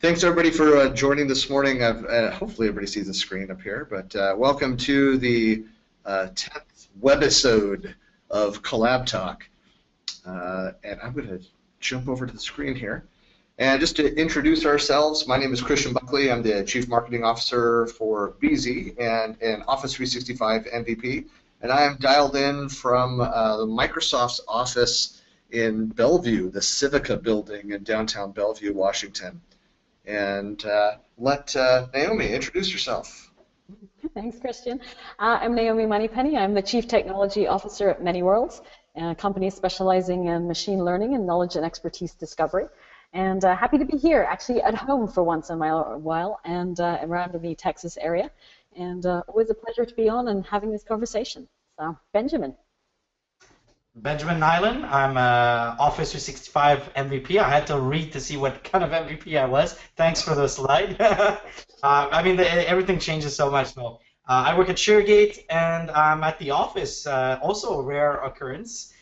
Thanks everybody for joining this morning. Hopefully everybody sees the screen up here, but welcome to the 10th webisode of CollabTalk. And I'm going to jump over to the screen here. And just to introduce ourselves, my name is Christian Buckley. I'm the Chief Marketing Officer for BZ and an Office 365 MVP. And I am dialed in from the Microsoft's office in Bellevue, the Civica building in downtown Bellevue, Washington. And let Naomi introduce yourself. Thanks, Christian. I'm Naomi Moneypenny. I'm the Chief Technology Officer at Many Worlds, a company specializing in machine learning and knowledge and expertise discovery. And happy to be here, actually at home for once in a while, and around in the Texas area. And always a pleasure to be on and having this conversation. So, Benjamin. Benjamin Niaulin. I'm Office 365 MVP. I had to read to see what kind of MVP I was. Thanks for the slide. I mean, everything changes so much, though. I work at ShareGate, and I'm at the office. Also a rare occurrence.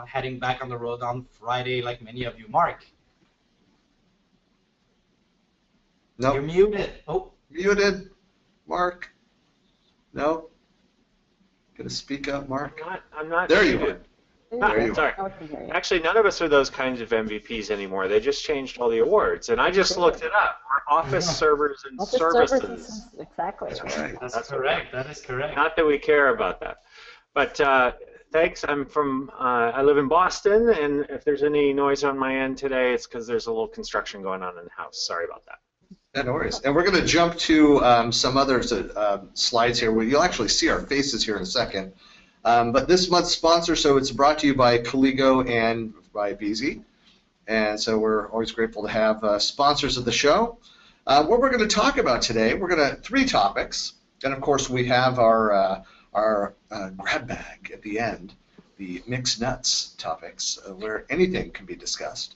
Heading back on the road on Friday, like many of you. Mark. No. You're muted. Oh. Muted. Mark. No. Gonna speak up, Mark. I'm not. There muted. you are. Sorry. Actually, none of us are those kinds of MVPs anymore. They just changed all the awards, and I just looked it up. We're Office servers and services. Exactly. That's right. That's correct. That is correct. Not that we care about that, but thanks. I'm from. I live in Boston, and if there's any noise on my end today, it's because there's a little construction going on in the house. Sorry about that. Yeah, no worries. And we're going to jump to some other slides here where you'll actually see our faces here in a second. But this month's sponsor, so it's brought to you by Colligo and by BZ. And so we're always grateful to have sponsors of the show. What we're going to talk about today, we're going to three topics. And of course, we have our grab bag at the end, the mixed nuts topics, where anything can be discussed.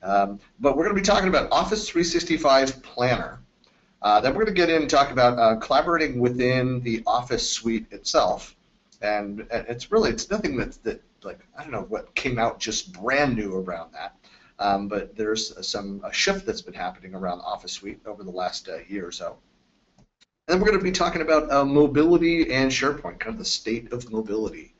But we're going to be talking about Office 365 Planner. Then we're going to get in and talk about collaborating within the Office suite itself. And it's nothing that like, I don't know what came out just brand new around that, but there's a shift that's been happening around the Office suite over the last year or so. And then we're going to be talking about mobility and SharePoint, kind of the state of mobility.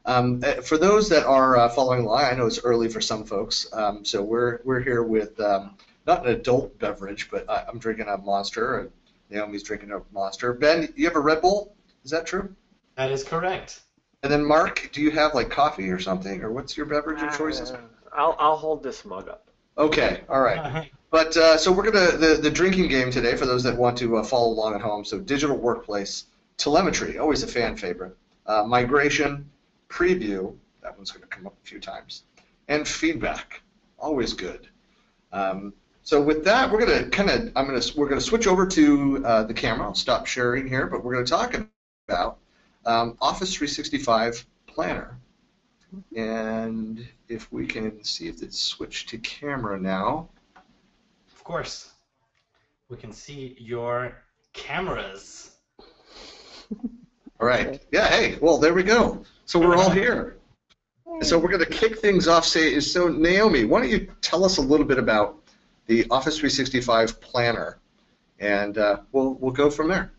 For those that are following along, I know it's early for some folks, so we're here with not an adult beverage, but I'm drinking a Monster, and Naomi's drinking a Monster. Ben, you have a Red Bull? Is that true? That is correct. And then Mark, do you have like coffee or something, or what's your beverage of choice? I'll hold this mug up. Okay, all right. But so we're gonna the drinking game today for those that want to follow along at home. So digital workplace, telemetry, always a fan favorite, migration, preview, that one's gonna come up a few times, and feedback, always good. So with that, we're gonna switch over to the camera. I'll stop sharing here, but we're gonna talk about Office 365 Planner. And if we can see if it's switched to camera now. Of course. We can see your cameras. All right. Yeah, hey, well, there we go. So we're all here. So we're going to kick things off. So Naomi, why don't you tell us a little bit about the Office 365 Planner, and we'll go from there.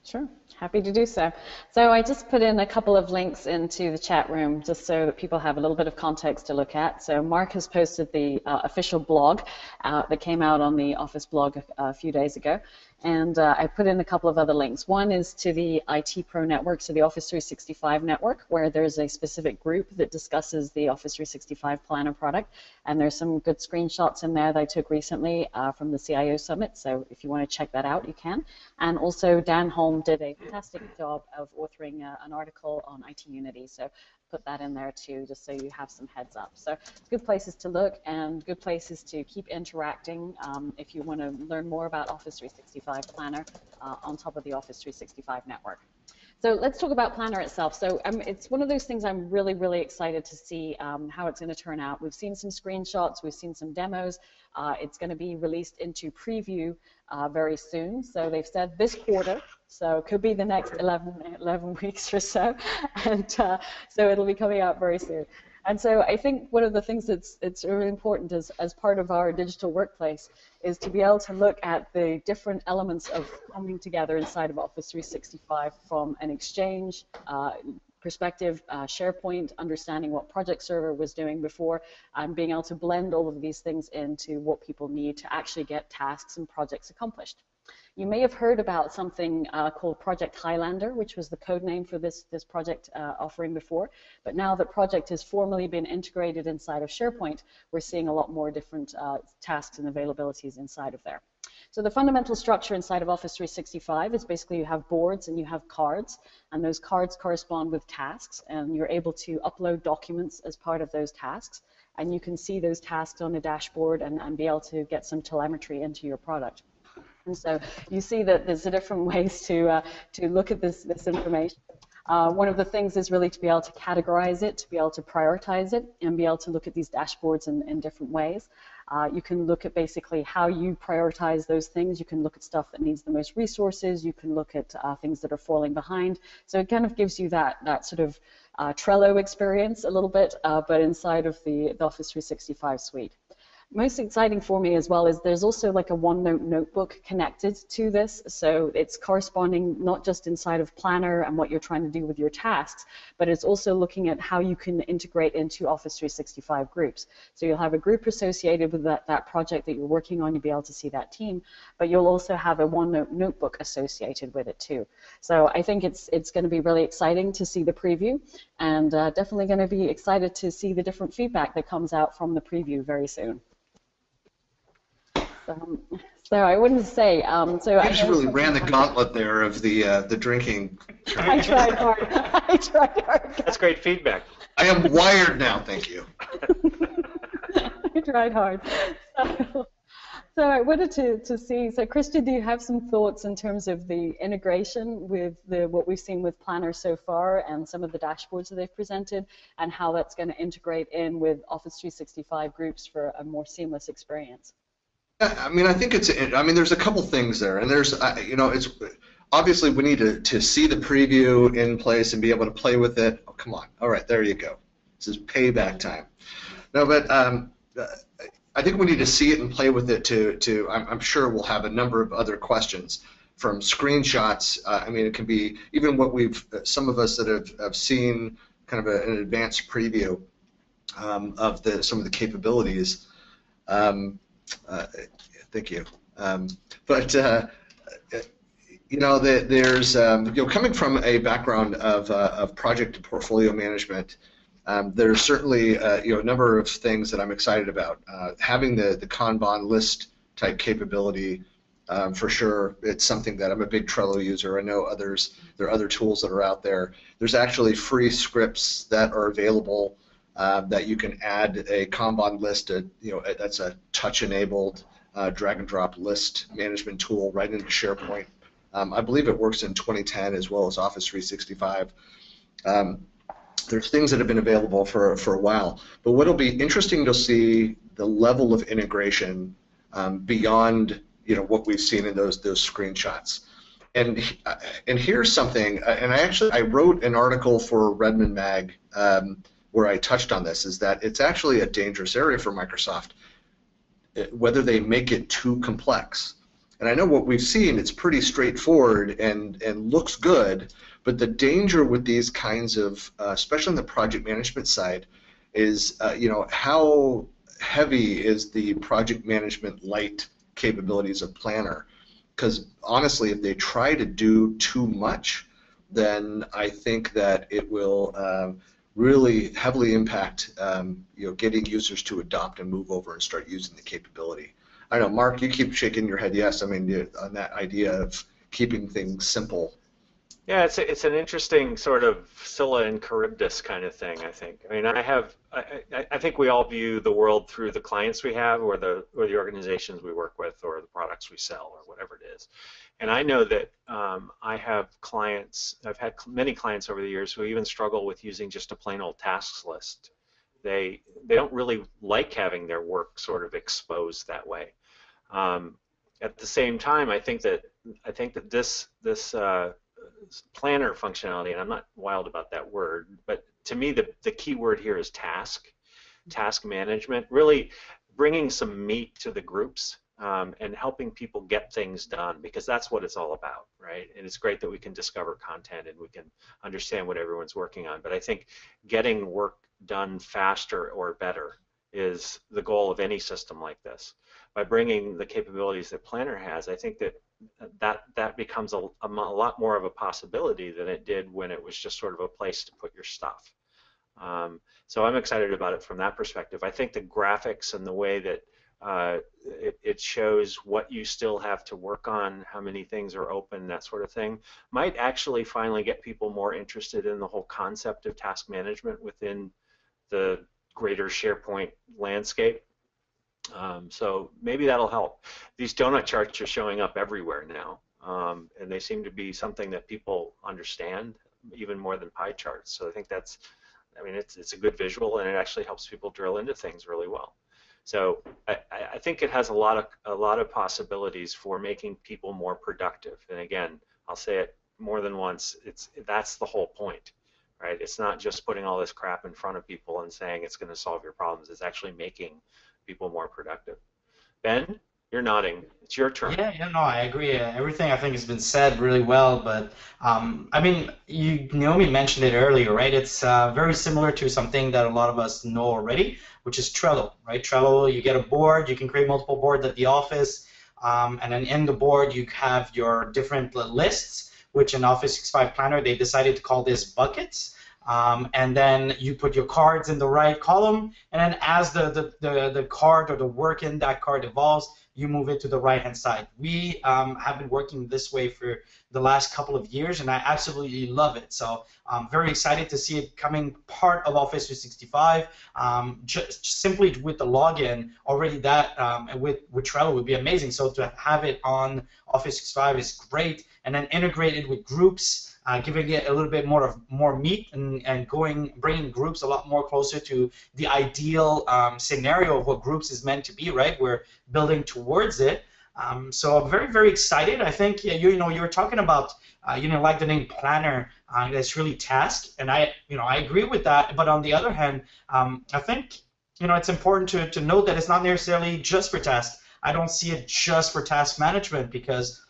Sure. Happy to do so. So I just put in a couple of links into the chat room just so that people have a little bit of context to look at. So Mark has posted the official blog that came out on the Office blog a few days ago. And I put in a couple of other links. One is to the IT Pro Network, so the Office 365 network, where there's a specific group that discusses the Office 365 Planner product. And there's some good screenshots in there that I took recently from the CIO Summit. So if you want to check that out, you can. And also Dan Holm did a fantastic job of authoring an article on IT Unity. So put that in there too, just so you have some heads up. So good places to look and good places to keep interacting if you want to learn more about Office 365 Planner on top of the Office 365 network. So let's talk about Planner itself. So it's one of those things I'm really, really excited to see how it's going to turn out. We've seen some screenshots, we've seen some demos. It's going to be released into preview very soon. So they've said this quarter, so it could be the next 11 weeks or so. And so it'll be coming out very soon. And so I think one of the things that's really important as part of our digital workplace is to be able to look at the different elements of coming together inside of Office 365 from an Exchange perspective, SharePoint, understanding what Project Server was doing before, and being able to blend all of these things into what people need to actually get tasks and projects accomplished. You may have heard about something called Project Highlander, which was the code name for this project offering before. But now that project has formally been integrated inside of SharePoint, we're seeing a lot more different tasks and availabilities inside of there. So the fundamental structure inside of Office 365 is basically you have boards and you have cards, and those cards correspond with tasks, and you're able to upload documents as part of those tasks, and you can see those tasks on a dashboard and be able to get some telemetry into your product. And so you see that there's different ways to look at this information. One of the things is really to be able to categorize it, to be able to prioritize it, and be able to look at these dashboards in different ways. You can look at basically how you prioritize those things. You can look at stuff that needs the most resources. You can look at things that are falling behind. So it kind of gives you that sort of Trello experience a little bit, but inside of the Office 365 suite. Most exciting for me as well is there's also like a OneNote notebook connected to this, so it's corresponding not just inside of Planner and what you're trying to do with your tasks, but it's also looking at how you can integrate into Office 365 groups. So you'll have a group associated with that project that you're working on, you'll be able to see that team, but you'll also have a OneNote notebook associated with it too. So I think it's going to be really exciting to see the preview, and definitely going to be excited to see the different feedback that comes out from the preview very soon. So I wouldn't say. So you just really ran the gauntlet there of the drinking. I tried hard. I tried hard. That's great feedback. I am wired now, thank you. I tried hard. So I wanted to see. So Christian, do you have some thoughts in terms of the integration with what we've seen with Planner so far and some of the dashboards that they've presented, and how that's going to integrate in with Office 365 groups for a more seamless experience? I mean, I think there's a couple things there, and there's, it's obviously we need to see the preview in place and be able to play with it. Oh, come on. All right, there you go. This is payback time. No, but I think we need to see it and play with it I'm sure we'll have a number of other questions from screenshots. I mean, it can be even what some of us that have seen kind of an advanced preview of some of the capabilities. Thank you. There's coming from a background of project and portfolio management, there's certainly a number of things that I'm excited about. Having the Kanban list type capability, for sure, it's something that I'm a big Trello user. I know there are other tools that are out there. There's actually free scripts that are available. That you can add a Kanban list, that's a touch-enabled drag and drop list management tool right into SharePoint. I believe it works in 2010 as well as Office 365. There's things that have been available for a while, but what'll be interesting to see the level of integration beyond what we've seen in those screenshots. And here's something, and I wrote an article for Redmond Mag. Where I touched on this is that it's actually a dangerous area for Microsoft, whether they make it too complex. And I know what we've seen, it's pretty straightforward and looks good, but the danger with these kinds of, especially on the project management side, is how heavy is the project management light capabilities of Planner? Because honestly, if they try to do too much, then I think that it will really heavily impact getting users to adopt and move over and start using the capability. I know, Mark, you keep shaking your head yes. I mean, on that idea of keeping things simple. Yeah, it's an interesting sort of Scylla and Charybdis kind of thing, I think. I mean, I think we all view the world through the clients we have or the organizations we work with or the products we sell or whatever it is. And I know that I have clients, I've had many clients over the years who even struggle with using just a plain old tasks list. They don't really like having their work sort of exposed that way. At the same time, I think that this Planner functionality, and I'm not wild about that word, but to me, the key word here is task management, really bringing some meat to the groups and helping people get things done, because that's what it's all about, right? And it's great that we can discover content and we can understand what everyone's working on, but I think getting work done faster or better is the goal of any system like this. By bringing the capabilities that Planner has, I think that becomes a lot more of a possibility than it did when it was just sort of a place to put your stuff. So I'm excited about it from that perspective. I think the graphics and the way that it shows what you still have to work on, how many things are open, that sort of thing, might actually finally get people more interested in the whole concept of task management within the greater SharePoint landscape. So maybe that'll help. These donut charts are showing up everywhere now, and they seem to be something that people understand even more than pie charts. So I think that's, I mean, it's a good visual, and it actually helps people drill into things really well. So I think it has a lot of possibilities for making people more productive. And again, I'll say it more than once. That's the whole point, right? It's not just putting all this crap in front of people and saying it's going to solve your problems. It's actually making people more productive. Ben, you're nodding. It's your turn. Yeah, no, I agree. Everything I think has been said really well, but I mean, Naomi mentioned it earlier, right? It's very similar to something that a lot of us know already, which is Trello, right? Trello, you get a board, you can create multiple boards at the office, and then in the board you have your different lists, which in Office 365 Planner they decided to call this buckets. And then you put your cards in the right column, and then as the card or the work in that card evolves, you move it to the right-hand side. We have been working this way for the last couple of years, and I absolutely love it. So I'm very excited to see it coming part of Office 365. Just simply with the login, already that with Trello would be amazing. So to have it on Office 365 is great, and then integrated with groups, giving it a little bit more meat and bringing groups a lot more closer to the ideal scenario of what groups is meant to be, right? We're building towards it. So I'm very, very excited. I think you were talking about like the name Planner. That's really task, and I agree with that. But on the other hand, I think it's important to note that it's not necessarily just for task. I don't see it just for task management, because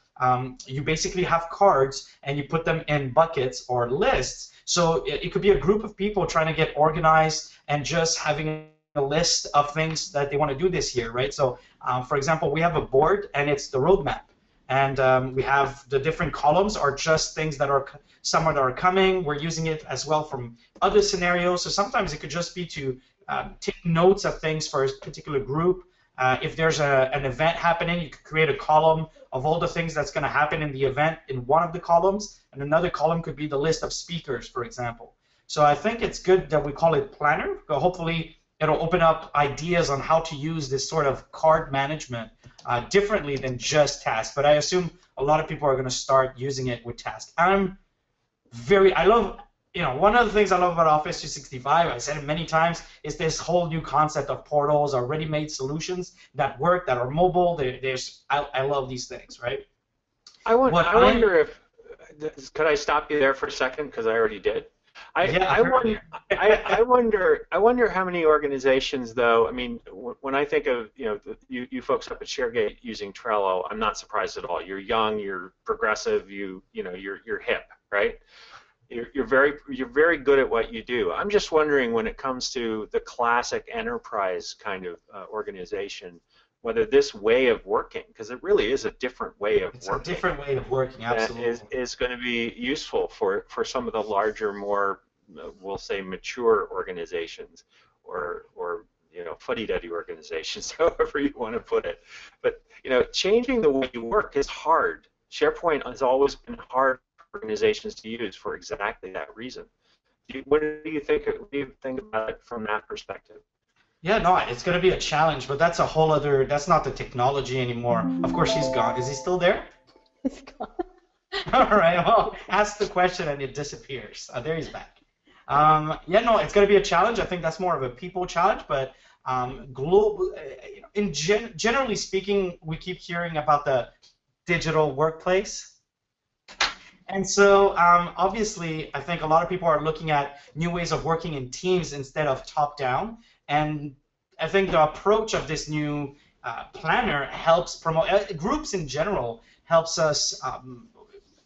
you basically have cards and you put them in buckets or lists. So it could be a group of people trying to get organized and just having a list of things that they want to do this year, right? So, for example, we have a board and it's the roadmap. And we have the different columns are just things that are somewhere that are coming. We're using it as well from other scenarios. So sometimes it could just be to take notes of things for a particular group. If there's an event happening, you could create a column of all the things that's going to happen in the event in one of the columns, and another column could be the list of speakers, for example. So I think it's good that we call it Planner. Hopefully, it'll open up ideas on how to use this sort of card management differently than just tasks. But I assume a lot of people are going to start using it with tasks. I love. One of the things I love about Office 365, I said it many times, is this whole new concept of portals or ready-made solutions that work, that are mobile. I love these things, right? I wonder if, could I stop you there for a second, because I already did. I wonder how many organizations, though. I mean, when I think of you folks up at ShareGate using Trello, I'm not surprised at all. You're young, you're progressive, you're hip, right? You're very good at what you do. I'm just wondering, when it comes to the classic enterprise kind of organization, whether this way of working, because it really is a different way of working. It's a different way of working, absolutely. Is going to be useful for some of the larger, more, we'll say, mature organizations, or fuddy-duddy organizations, however you want to put it. But changing the way you work is hard. SharePoint has always been hard organizations to use for exactly that reason. What do you think about it from that perspective? Yeah, no, it's going to be a challenge, but that's a whole other. That's not the technology anymore. Of course, he's gone. Is he still there? He's gone. All right. Well, ask the question and it disappears. There he's back. Yeah, no, it's going to be a challenge. I think that's more of a people challenge, but global. Generally speaking, we keep hearing about the digital workplace. And so, obviously, I think a lot of people are looking at new ways of working in teams instead of top-down. And I think the approach of this new planner helps promote groups in general, helps us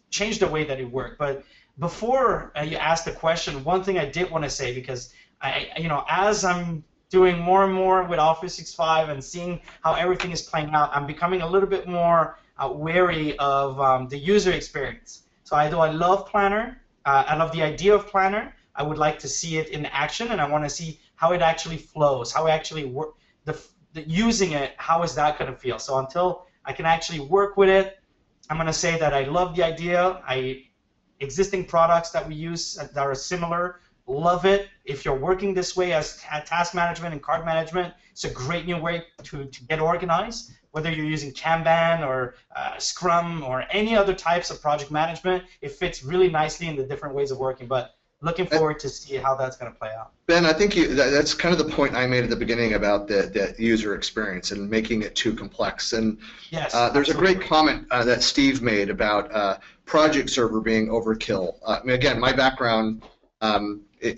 change the way that it works. But before you ask the question, one thing I did want to say, because as I'm doing more and more with Office 365 and seeing how everything is playing out, I'm becoming a little bit more wary of the user experience. So I love Planner. I love the idea of Planner. I would like to see it in action, and I want to see how it actually flows, how it actually works. Using it, how is that going to feel? So until I can actually work with it, I'm going to say that I love the idea. Existing products that we use that are similar, love it. If you're working this way as task management and card management, it's a great new way to get organized. Whether you're using Kanban or Scrum or any other types of project management, it fits really nicely in the different ways of working. But looking forward to see how that's going to play out. Ben, I think that's kind of the point I made at the beginning about the user experience and making it too complex. And yes, there's a great comment that Steve made about project server being overkill. Again, my background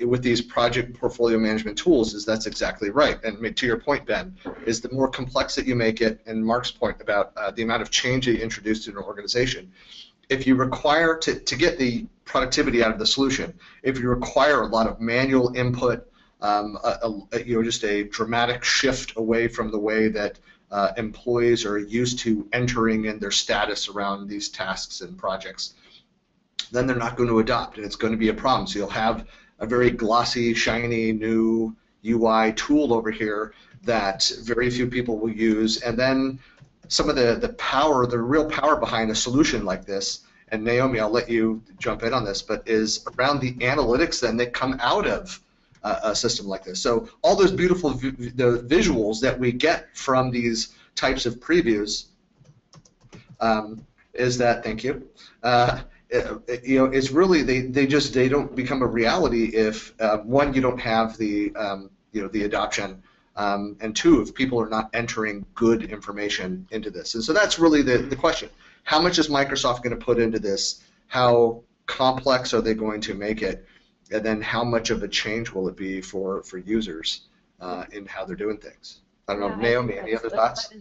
with these project portfolio management tools is that's exactly right. And to your point, Ben, is the more complex that you make it, and Mark's point about the amount of change that you introduce to an organization, if you require to get the productivity out of the solution, if you require a lot of manual input, just a dramatic shift away from the way that employees are used to entering in their status around these tasks and projects, then they're not going to adopt, and it's going to be a problem. So you'll have a very glossy, shiny, new UI tool over here that very few people will use, and then some of the power, the real power behind a solution like this, and Naomi, I'll let you jump in on this, but is around the analytics then that come out of a system like this. So all those beautiful the visuals that we get from these types of previews is that, thank you, it's really they don't become a reality if one, you don't have the the adoption, and two, if people are not entering good information into this. And so that's really the question. How much is Microsoft going to put into this? How complex are they going to make it? And then how much of a change will it be for users in how they're doing things? I don't know, Naomi, any other thoughts?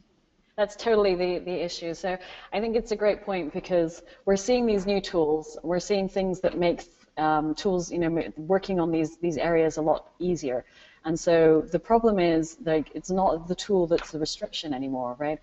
That's totally the issue. So I think it's a great point because we're seeing these new tools. We're seeing things that make tools, working on these areas a lot easier. And so the problem is, like, it's not the tool that's the restriction anymore, right?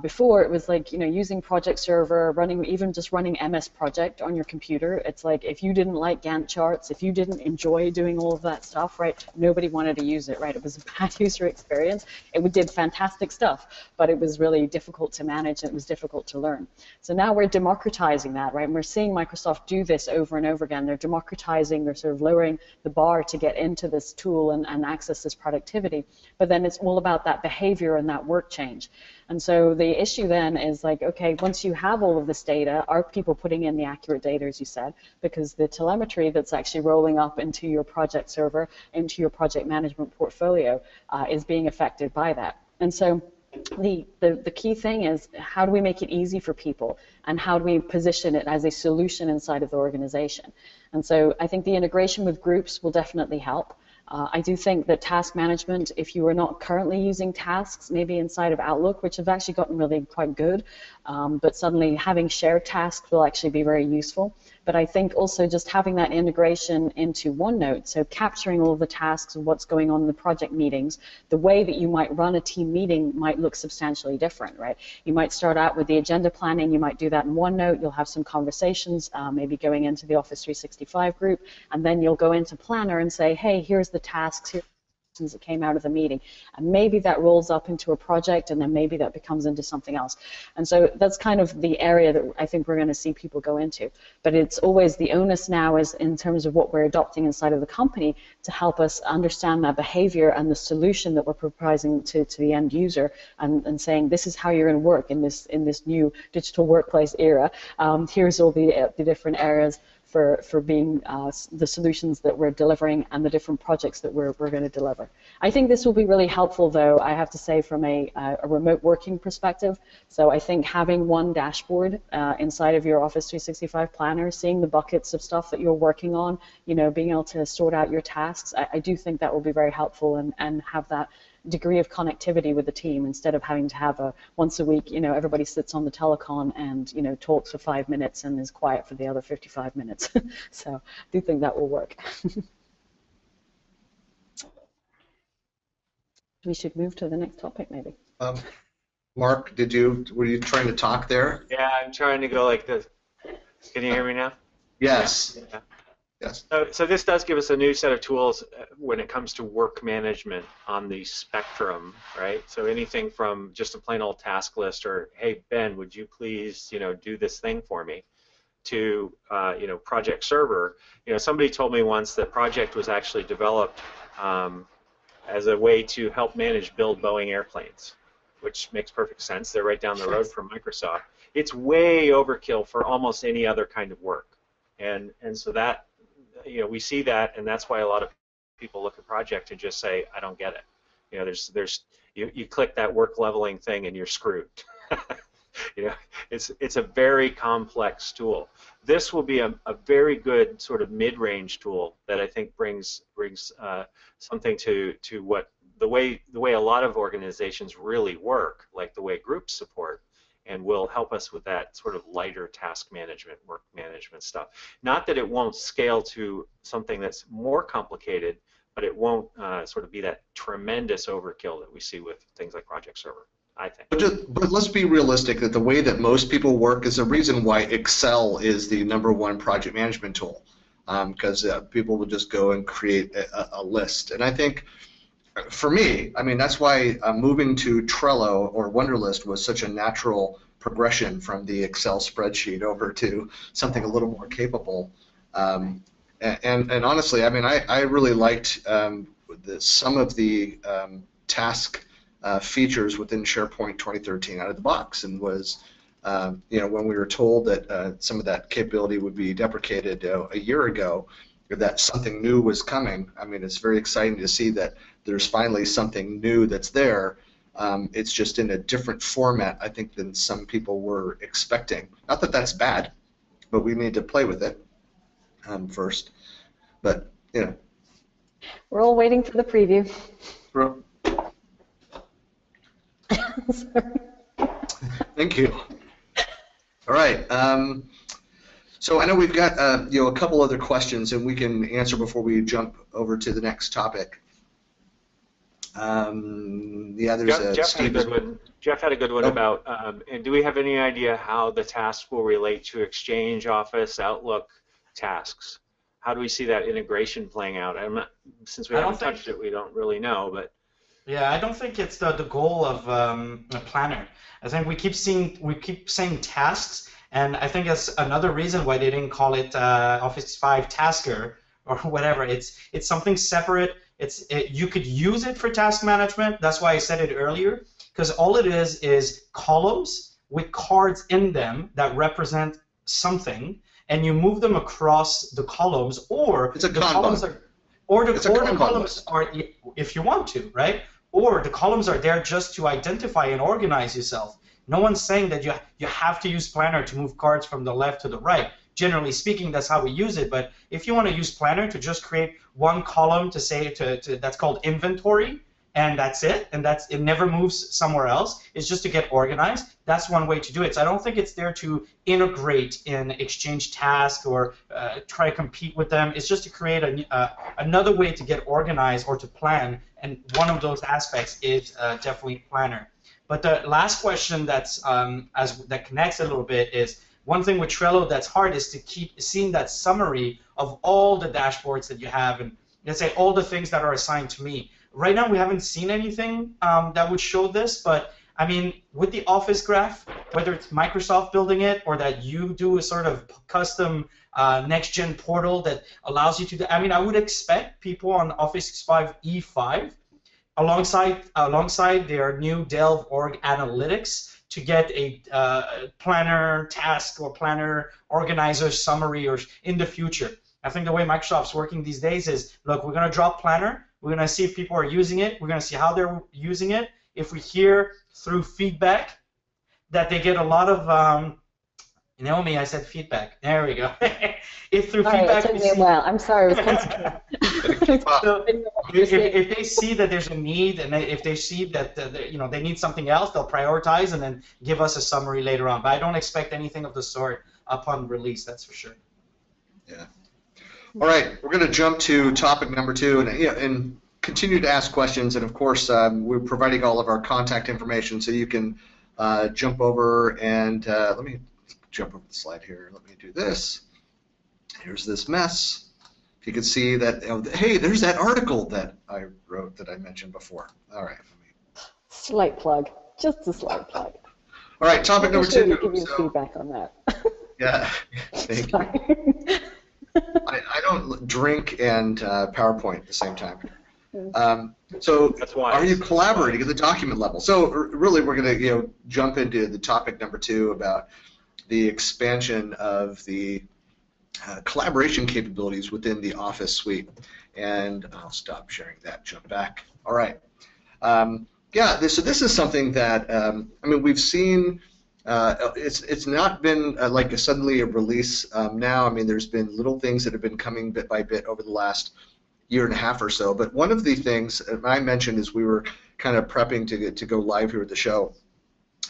Before it was like, using Project Server, even just running MS Project on your computer. It's like if you didn't like Gantt charts, if you didn't enjoy doing all of that stuff, right? Nobody wanted to use it, right? It was a bad user experience. It did fantastic stuff, but it was really difficult to manage and it was difficult to learn. So now we're democratizing that, right? And we're seeing Microsoft do this over and over again. They're democratizing, they're sort of lowering the bar to get into this tool and access this productivity, but then it's all about that behavior and that work change. And so the issue then is like, okay, once you have all of this data, are people putting in the accurate data, as you said, because the telemetry that's actually rolling up into your project server, into your project management portfolio is being affected by that. And so the key thing is, how do we make it easy for people, and how do we position it as a solution inside of the organization? And so I think the integration with groups will definitely help. I do think that task management, if you are not currently using tasks, maybe inside of Outlook, which have actually gotten really quite good, but suddenly having shared tasks will actually be very useful. But I think also just having that integration into OneNote, so capturing all of the tasks of what's going on in the project meetings, the way that you might run a team meeting might look substantially different, right? You might start out with the agenda planning, you might do that in OneNote, you'll have some conversations, maybe going into the Office 365 group, and then you'll go into Planner and say, hey, here's the tasks, here's that came out of the meeting, and maybe that rolls up into a project, and then maybe that becomes into something else. And so that's kind of the area that I think we're going to see people go into. But it's always the onus now is in terms of what we're adopting inside of the company to help us understand that behavior and the solution that we're proposing to the end user, and saying this is how you're going to work in this new digital workplace era. Here's all the different areas for being the solutions that we're delivering and the different projects that we're going to deliver. I think this will be really helpful, though, I have to say, from a remote working perspective. So I think having one dashboard inside of your Office 365 planner, seeing the buckets of stuff that you're working on, you know, being able to sort out your tasks, I do think that will be very helpful, and have that degree of connectivity with the team instead of having to have a once a week, you know, everybody sits on the telecom and, you know, talks for 5 minutes and is quiet for the other 55 minutes. So I do think that will work. We should move to the next topic, maybe. Mark, were you trying to talk there? Yeah, I'm trying to go like this. Can you hear me now? Yes. Yeah. Yes. So this does give us a new set of tools when it comes to work management on the spectrum, right? So anything from just a plain old task list, or hey Ben, would you please, you know, do this thing for me, to you know, Project Server. You know, somebody told me once that Project was actually developed as a way to help build Boeing airplanes, which makes perfect sense. They're right down the road from Microsoft. It's way overkill for almost any other kind of work, and so that, you know, we see that, and that's why a lot of people look at Project and just say, I don't get it. You know, you click that work leveling thing and you're screwed. You know, it's a very complex tool. This will be a very good sort of mid-range tool that I think brings something to what the way a lot of organizations really work, like the way groups support, and will help us with that sort of lighter task management, work management stuff. Not that it won't scale to something that's more complicated, but it won't sort of be that tremendous overkill that we see with things like Project Server, I think. But let's be realistic that the way that most people work is the reason why Excel is the #1 project management tool, because people will just go and create a list. And I think, for me, I mean, that's why moving to Trello or Wunderlist was such a natural progression from the Excel spreadsheet over to something a little more capable. And honestly, I mean, I really liked some of the task features within SharePoint 2013 out of the box, and was, you know, when we were told that some of that capability would be deprecated a year ago, that something new was coming. I mean, it's very exciting to see that there's finally something new that's there. It's just in a different format, I think, than some people were expecting. Not that that's bad, but we need to play with it first. But, you know. We're all waiting for the preview. Thank you. All right. So I know we've got you know, a couple other questions, and we can answer before we jump over to the next topic. Yeah, there's Jeff had a good one. Jeff had a good one about, and do we have any idea how the tasks will relate to Exchange, Office, Outlook tasks? How do we see that integration playing out? Since we haven't touched it, we don't really know. But yeah, I don't think it's the goal of a planner. I think we keep saying tasks, and I think that's another reason why they didn't call it Office 5 Tasker or whatever. It's something separate. You could use it for task management. That's why I said it earlier, because all it is columns with cards in them that represent something, and you move them across the columns, or it's a the columns are, or the columns are, if you want to, right? Or the columns are there just to identify and organize yourself. No one's saying that you have to use Planner to move cards from the left to the right. Generally speaking, that's how we use it. But if you want to use Planner to just create one column to say that's called inventory, and that's it, and it never moves somewhere else, it's just to get organized, that's one way to do it. So I don't think it's there to integrate in Exchange tasks or try to compete with them. It's just to create another way to get organized or to plan, and one of those aspects is definitely Planner. But the last question that connects a little bit is, one thing with Trello that's hard is to keep seeing that summary of all the dashboards that you have, and let's say all the things that are assigned to me. Right now we haven't seen anything that would show this, but I mean, with the Office graph, whether it's Microsoft building it or that you do a sort of custom next-gen portal that allows you to do, I mean, I would expect people on Office 365 E5 alongside their new Delve Org Analytics to get a planner task or planner organizer summary or in the future. I think the way Microsoft's working these days is, look, we're going to drop planner. We're going to see if people are using it. We're going to see how they're using it. If we hear through feedback that they get a lot of Naomi, I said feedback. There we go. If through feedback, it took me a while. I'm sorry, I was concentrating. So if they see that there's a need, and if they see that they need something else, they'll prioritize and then give us a summary later on. But I don't expect anything of the sort upon release. That's for sure. Yeah. All right, we're going to jump to topic number 2, and continue to ask questions. And of course, we're providing all of our contact information, so you can jump over and let me jump over the slide here. Let me do this. Here's this mess. If you can see that, hey, there's that article that I wrote that I mentioned before. All right. Slight plug, just a slight plug. All right, topic number 2. Give you feedback on that. Yeah, thank you. I don't drink and PowerPoint at the same time. So that's why. Are you collaborating at the document level? So really, we're going to jump into the topic number 2 about the expansion of the collaboration capabilities within the Office suite. And I'll stop sharing that. Jump back. All right. So this is something that I mean, we've seen. It's not been like suddenly a release now. I mean, there's been little things that have been coming bit by bit over the last year and a half or so. But one of the things I mentioned as we were kind of prepping to go live here at the show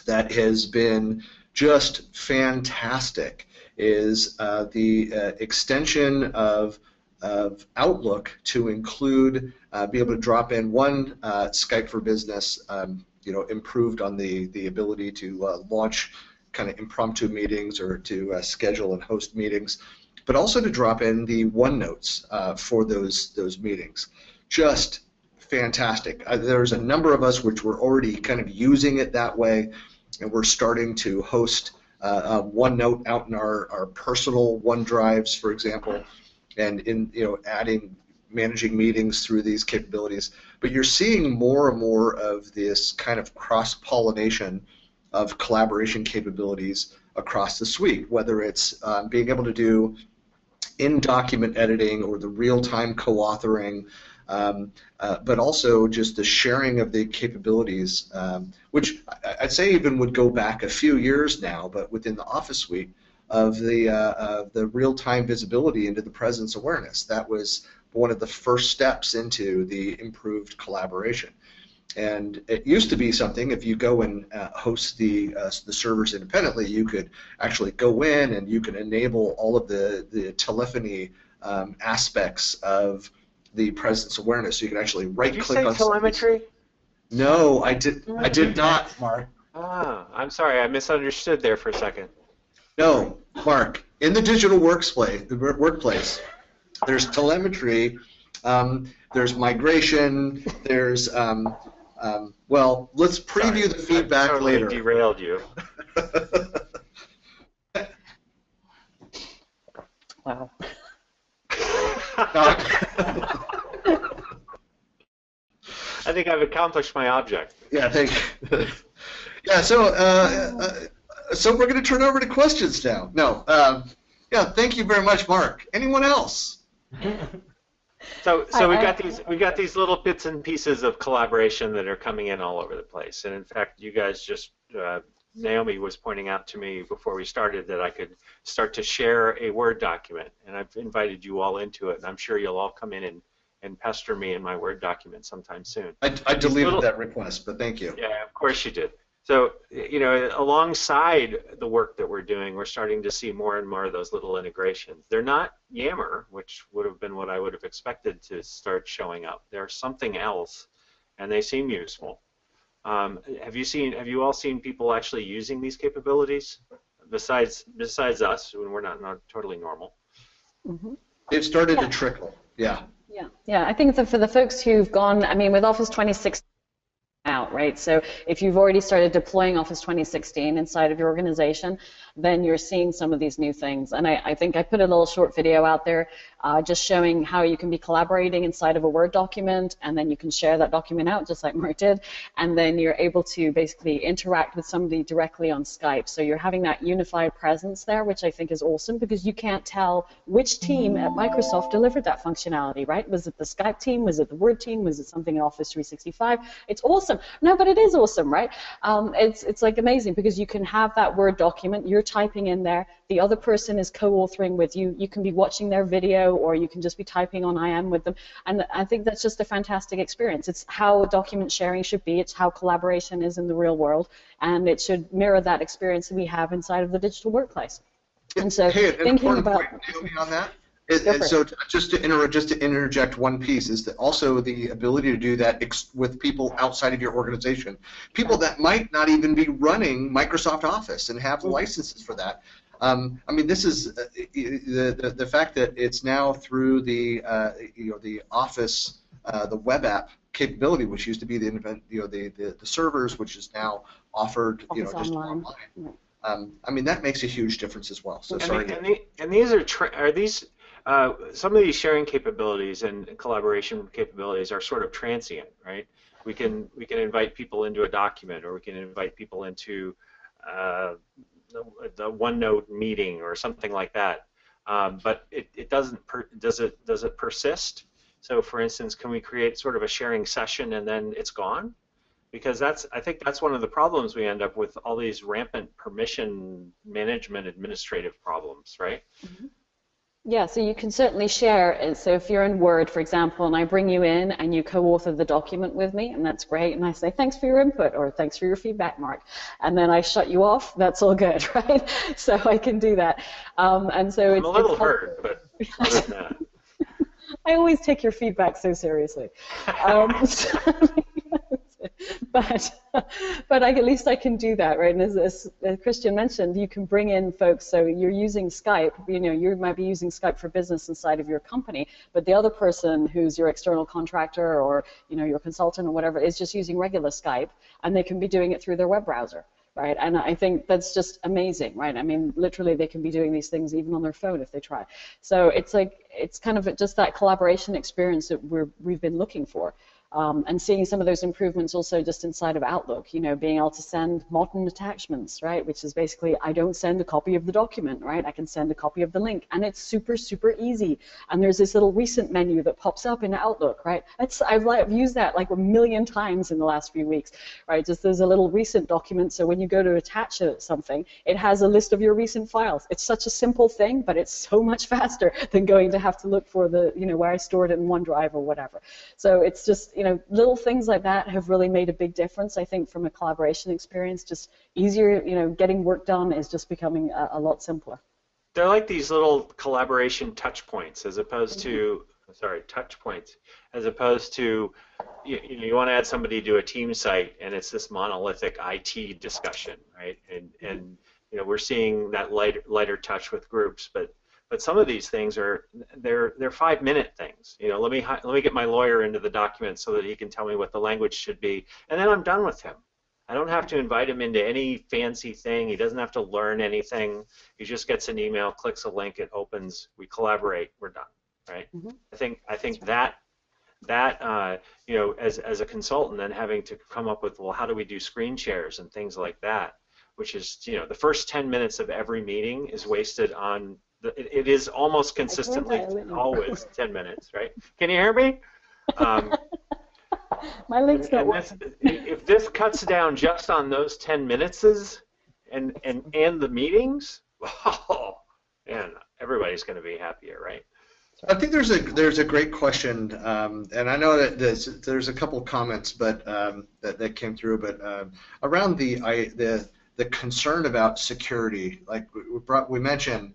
that has been just fantastic is the extension of Outlook to include, be able to drop in one Skype for Business, improved on the ability to launch kind of impromptu meetings or to schedule and host meetings, but also to drop in the OneNotes for those meetings. Just fantastic. There's a number of us which were already kind of using it that way, and we're starting to host OneNote out in our personal OneDrives, for example, and in managing meetings through these capabilities. But you're seeing more and more of this kind of cross-pollination of collaboration capabilities across the suite, whether it's being able to do in-document editing or the real-time co-authoring, but also just the sharing of the capabilities, which I'd say even would go back a few years now, but within the Office suite, of the real-time visibility into the presence awareness. That was one of the first steps into the improved collaboration. And it used to be something, if you go and host the servers independently, you could actually go in and you can enable all of the telephony aspects of the presence awareness. So you can actually right-click on telemetry? No, I did not, Mark. Ah, I'm sorry, I misunderstood there for a second. No, Mark. In the digital workplace, there's telemetry, there's migration, there's well, let's preview the feedback totally later. Derailed you. Wow. I think I've accomplished my object. Yeah, thank you. Yeah, so we're going to turn over to questions now. No, yeah, thank you very much, Mark. Anyone else? So we got these little bits and pieces of collaboration that are coming in all over the place. And in fact, you guys just Naomi was pointing out to me before we started that I could start to share a Word document, and I've invited you all into it, and I'm sure you'll all come in and pester me in my Word document sometime soon. I deleted that request, but thank you. Yeah, of course you did. So, alongside the work that we're doing, we're starting to see more and more of those little integrations. They're not Yammer, which would have been what I would have expected to start showing up. They're something else, and they seem useful. Have you all seen people actually using these capabilities besides us when we're not totally normal? Mm-hmm. They've started to trickle. Yeah. Yeah. I think for the folks who've gone, I mean, with Office 2016. out, right? So if you've already started deploying Office 2016 inside of your organization, then you're seeing some of these new things. And I think I put a little short video out there just showing how you can be collaborating inside of a Word document, and then you can share that document out just like Mark did, and then you're able to basically interact with somebody directly on Skype. So you're having that unified presence there, which I think is awesome, because you can't tell which team at Microsoft delivered that functionality, right? Was it the Skype team? Was it the Word team? Was it something in Office 365? It's awesome. No, but it is awesome, right? It's like amazing, because you can have that Word document, you're typing in there, the other person is co-authoring with you, you can be watching their video, or you can just be typing on IM with them, and I think that's just a fantastic experience. It's how document sharing should be, it's how collaboration is in the real world, and it should mirror that experience that we have inside of the digital workplace. And so thinking about... Naomi, on that? And so just to interject one piece is that also the ability to do that with people outside of your organization, people that might not even be running Microsoft Office and have licenses for that. I mean, this is the fact that it's now through the the Office, the web app capability, which used to be the servers, which is now offered just online. I mean, that makes a huge difference as well. So and these are these some of these sharing capabilities and collaboration capabilities are sort of transient, right? We can invite people into a document, or we can invite people into the OneNote meeting or something like that. But it doesn't. Does it persist? So, for instance, can we create sort of a sharing session and then it's gone? Because I think that's one of the problems we end up with, all these rampant permission management administrative problems, right? Mm-hmm. Yeah, so you can certainly share it. So if you're in Word, for example, and I bring you in and you co-author the document with me, and that's great, and I say, thanks for your input, or thanks for your feedback, Mark, and then I shut you off, that's all good, right? So I can do that. And so I'm a little hurt, but other than that. I always take your feedback so seriously. But at least I can do that, right? And as Christian mentioned, you can bring in folks. So you're using Skype. You might be using Skype for business inside of your company, but the other person who's your external contractor or your consultant or whatever is just using regular Skype, and they can be doing it through their web browser. Right, and I think that's just amazing, right? I mean, literally, they can be doing these things even on their phone if they try. So it's kind of just that collaboration experience that we've been looking for. And seeing some of those improvements also just inside of Outlook, being able to send modern attachments, right, which is basically I don't send a copy of the document, right, I can send a copy of the link, and it's super, super easy. And there's this little recent menu that pops up in Outlook, right? I've used that like 1 million times in the last few weeks, right? Just there's a little recent document, so when you go to attach something, it has a list of your recent files. It's such a simple thing, but it's so much faster than going to have to look for the, where I stored it in OneDrive or whatever. So it's just, little things like that have really made a big difference, I think, from a collaboration experience. Just easier, getting work done is just becoming a lot simpler. They're like these little collaboration touch points as opposed to, as opposed to, you want to add somebody to a team site and it's this monolithic IT discussion, right? And we're seeing that lighter touch with groups, but some of these things they're 5-minute things. Let me get my lawyer into the document so that he can tell me what the language should be, and then I'm done with him. I don't have to invite him into any fancy thing. He doesn't have to learn anything. He just gets an email, clicks a link, it opens, we collaborate, we're done, right? Mm-hmm. I think that as a consultant, then having to come up with, well, how do we do screen shares and things like that, which is the first 10 minutes of every meeting is wasted on. It is almost consistently always 10 minutes, right? Can you hear me? My link's not working. If this cuts down just on those 10 minutes and the meetings, oh, man, everybody's going to be happier, right? I think there's a great question, and I know that there's a couple of comments, but that came through, but around the concern about security, like we mentioned.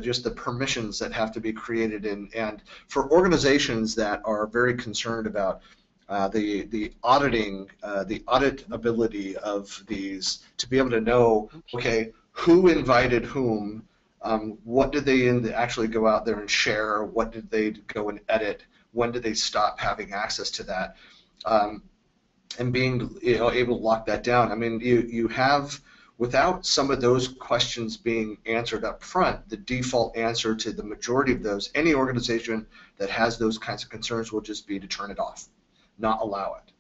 Just the permissions that have to be created and for organizations that are very concerned about the auditing, the auditability of these, to be able to know, okay, who invited whom, what did they actually go out there and share, what did they go and edit, when did they stop having access to that. and being able to lock that down. I mean, you have, without some of those questions being answered up front, the default answer to the majority of those, any organization that has those kinds of concerns will just be to turn it off, not allow it.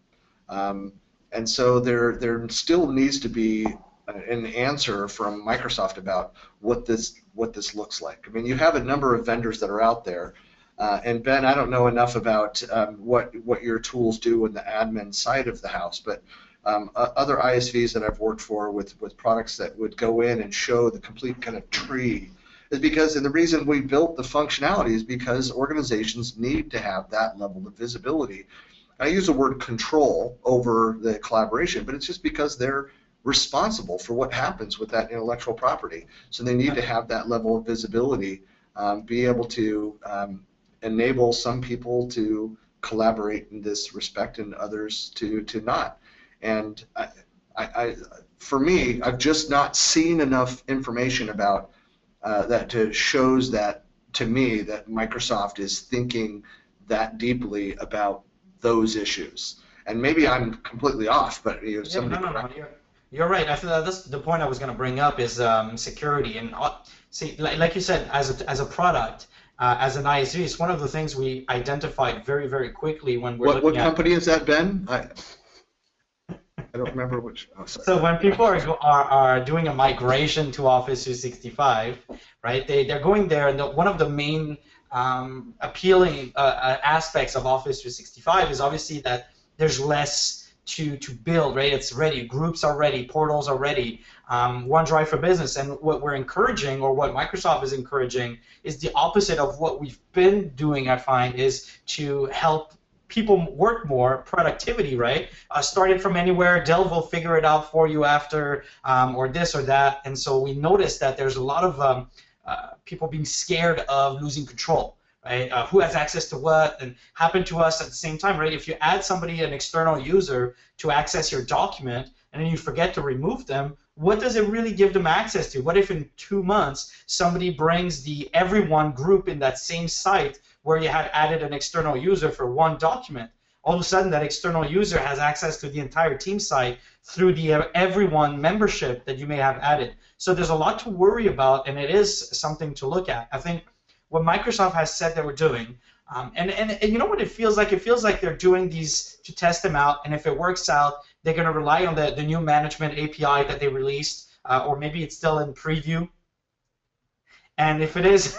And so there still needs to be an answer from Microsoft about what this looks like. I mean, you have a number of vendors that are out there, and Ben, I don't know enough about what your tools do in the admin side of the house, but other ISVs that I've worked for with products that would go in and show the complete kind of tree is because, and the reason we built the functionality is because organizations need to have that level of visibility. I use the word control over the collaboration, but it's just because they're responsible for what happens with that intellectual property. So they need to have that level of visibility, be able to enable some people to collaborate in this respect and others to not. And for me, I've just not seen enough information about that shows that to me that Microsoft is thinking that deeply about those issues. And maybe I'm completely off, but somebody correct me. You're right. I feel that's the point I was going to bring up is security. And see, like you said, as a product, as an ISV, it's one of the things we identified very, very quickly when we're looking at. What company is that, Ben? I don't remember which. Oh, sorry. So when people are doing a migration to Office 365, right? They're going there, and one of the main appealing aspects of Office 365 is obviously that there's less to build, right? It's ready. Groups are ready. Portals are ready. OneDrive for Business. And what we're encouraging, or what Microsoft is encouraging, is the opposite of what we've been doing, I find, is to help people work more, productivity, right? Start it from anywhere. Delve will figure it out for you after, or this or that. And so we noticed that there's a lot of people being scared of losing control. Right? Who has access to what, and happened to us at the same time, right? If you add somebody, an external user, to access your document, and then you forget to remove them, what does it really give them access to? What if in 2 months somebody brings the everyone group in that same site where you had added an external user for one document? All of a sudden that external user has access to the entire team site through the everyone membership that you may have added. So there's a lot to worry about, and it is something to look at. I think what Microsoft has said they were doing, and you know what it feels like? It feels like they're doing these to test them out, and if it works out, they're going to rely on the new management API that they released, or maybe it's still in preview. And if it is,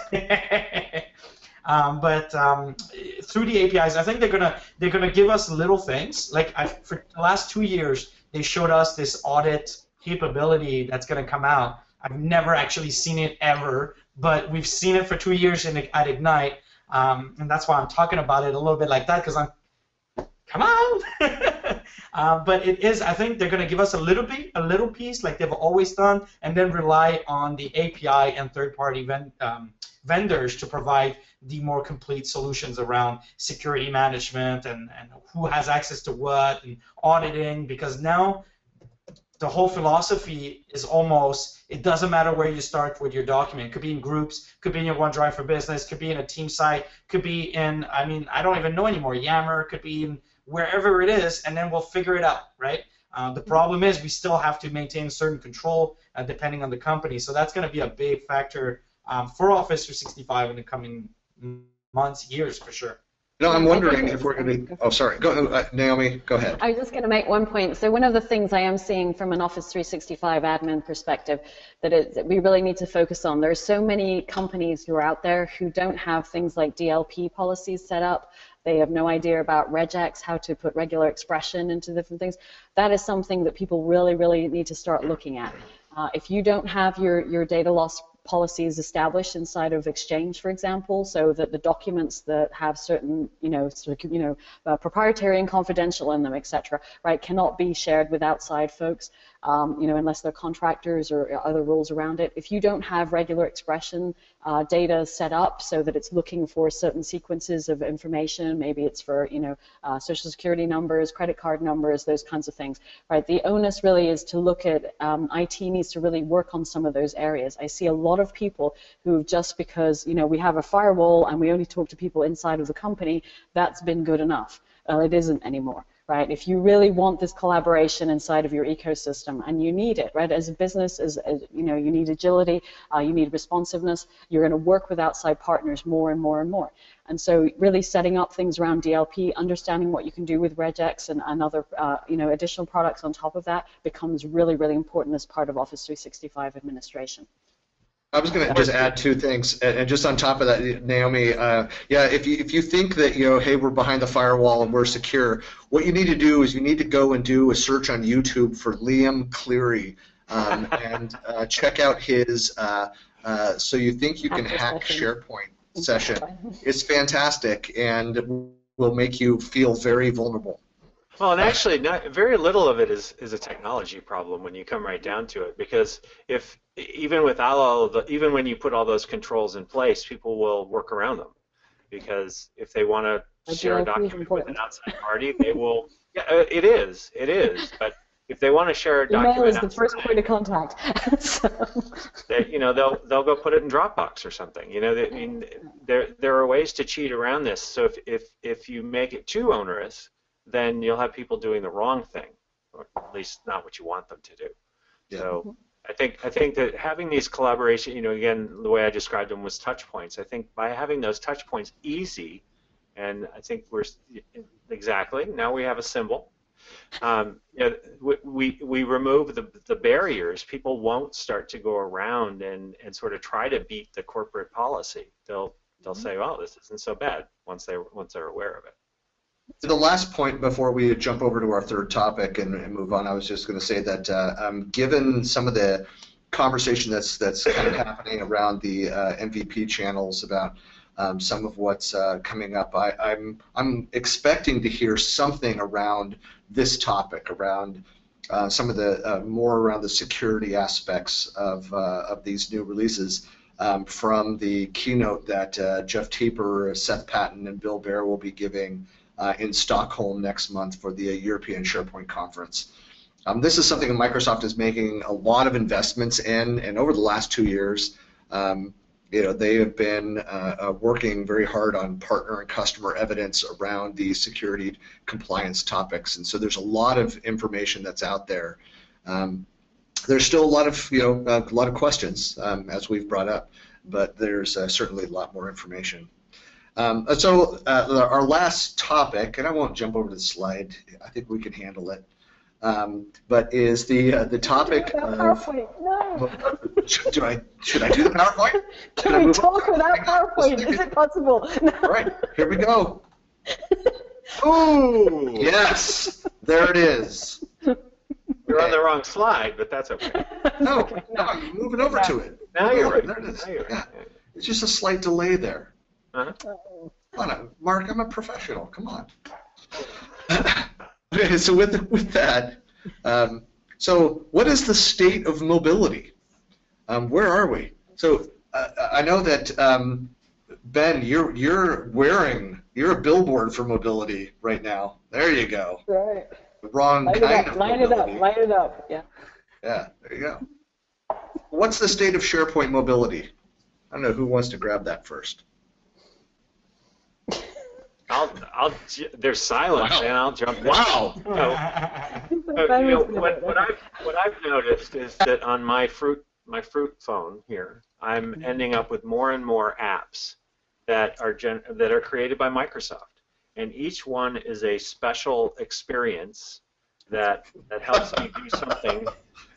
through the APIs, I think they're gonna give us little things. Like for the last 2 years, they showed us this audit capability that's going to come out. I've never actually seen it ever, but we've seen it for 2 years at Ignite, and that's why I'm talking about it a little bit like that, because come on. But it is, I think they're going to give us a little piece like they've always done, and then rely on the API and third-party vendors to provide the more complete solutions around security management and who has access to what and auditing, because now the whole philosophy is almost, it doesn't matter where you start with your document. It could be in groups, could be in your OneDrive for Business, could be in a team site, could be in, I mean, I don't even know anymore, Yammer, could be in wherever it is, and then we'll figure it out, right? The problem is we still have to maintain certain control depending on the company. So that's going to be a big factor for Office 365 in the coming months, years, for sure. No, I'm wondering if we're going to. Oh, sorry. Go, Naomi. Go ahead. I was just going to make one point. So one of the things I am seeing from an Office 365 admin perspective that we really need to focus on. There are so many companies who are out there who don't have things like DLP policies set up. They have no idea about regex, how to put regular expression into different things. That is something that people really, really need to start looking at. If you don't have your data loss policies established inside of Exchange, for example, so that the documents that have certain, proprietary and confidential in them, etc., right, cannot be shared with outside folks, unless they're contractors or other rules around it. If you don't have regular expression data set up so that it's looking for certain sequences of information, maybe it's for, social security numbers, credit card numbers, those kinds of things, right? The onus really is to look at, IT needs to really work on some of those areas. I see a lot of people who, just because, we have a firewall and we only talk to people inside of the company, that's been good enough. It isn't anymore. right? If you really want this collaboration inside of your ecosystem, and you need it, right? As a business, as you know, you need agility, you need responsiveness. You're going to work with outside partners more and more and more. And so, really setting up things around DLP, understanding what you can do with regex and other, you know, additional products on top of that becomes really, really important as part of Office 365 administration. I was going to just add two things, and just on top of that, Naomi, yeah, if you think that, you know, hey, we're behind the firewall and we're secure, what you need to do is you need to go and do a search on YouTube for Liam Cleary and check out his So You Think You Can Hack SharePoint session. It's fantastic and will make you feel very vulnerable. Well, and actually, very little of it is a technology problem when you come right down to it, because even without all of even when you put all those controls in place, people will work around them, because if they want to share a document with an outside party, they will. Yeah, it is, but if they want to share a document, email is the first point of contact. So. You know, they'll go put it in Dropbox or something. You know, I mean, there are ways to cheat around this. So if you make it too onerous, then you'll have people doing the wrong thing, or at least not what you want them to do. Yeah. So I think that having these collaboration, you know, again, the way I described them was touch points. I think by having those touch points easy, and I think we're exactly now we have a symbol. You know, we remove the barriers. People won't start to go around and sort of try to beat the corporate policy. They'll say, well, this isn't so bad once they're aware of it. The last point before we jump over to our third topic and move on, I was just going to say that given some of the conversation that's kind of happening around the MVP channels about some of what's coming up, I'm expecting to hear something around this topic, around some of the more around the security aspects of these new releases from the keynote that Jeff Teeper, Seth Patton, and Bill Baer will be giving in Stockholm next month for the European SharePoint Conference. This is something that Microsoft is making a lot of investments in, and over the last 2 years, you know, they have been working very hard on partner and customer evidence around the security compliance topics, and so there's a lot of information that's out there. There's still a lot of, you know, a lot of questions as we've brought up, but there's certainly a lot more information. So our last topic, and I won't jump over to the slide, I think we can handle it, but is the topic of... PowerPoint, no! Should I do the PowerPoint? Can we talk without PowerPoint? Is it possible? No. All right, here we go. Ooh! Yes! There it is. You're on the wrong slide, but that's okay. No, okay, no, I'm moving over to it. Now you're right. There it is. Yeah. It's just a slight delay there. Uh-huh. Come on, Mark, I'm a professional. Come on. Okay, so with that, so what is the state of mobility? Where are we? So I know that Ben, you're a billboard for mobility right now. There you go. Right. The wrong kind of mobility. Line it up. Yeah. Yeah. There you go. What's the state of SharePoint mobility? I don't know who wants to grab that first. There's silence, wow. And I'll jump in. Wow. What I've noticed is that on my fruit phone here, I'm ending up with more and more apps that are created by Microsoft, and each one is a special experience that helps me do something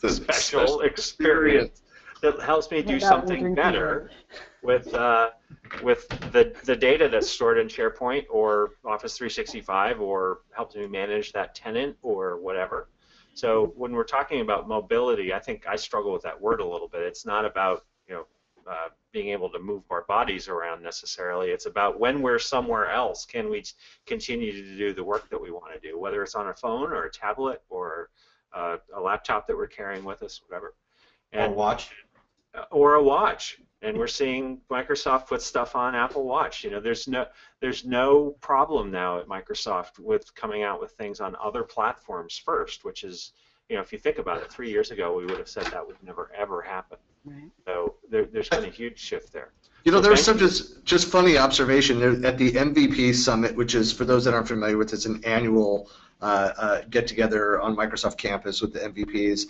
special experience that helps me do something better with the data that's stored in SharePoint or Office 365, or helps me manage that tenant or whatever. So when we're talking about mobility, I think I struggle with that word a little bit. It's not about, you know, being able to move our bodies around necessarily. It's about when we're somewhere else, can we continue to do the work that we want to do, whether it's on a phone or a tablet or a laptop that we're carrying with us, whatever. And or a watch. And we're seeing Microsoft put stuff on Apple Watch. You know, there's no problem now at Microsoft with coming out with things on other platforms first, which is, you know, if you think about it, 3 years ago we would have said that would never ever happen. Right. So there's been a huge shift there. You know, there's some just funny observation at the MVP Summit, which is, for those that aren't familiar with, it's an annual get together on Microsoft campus with the MVPs.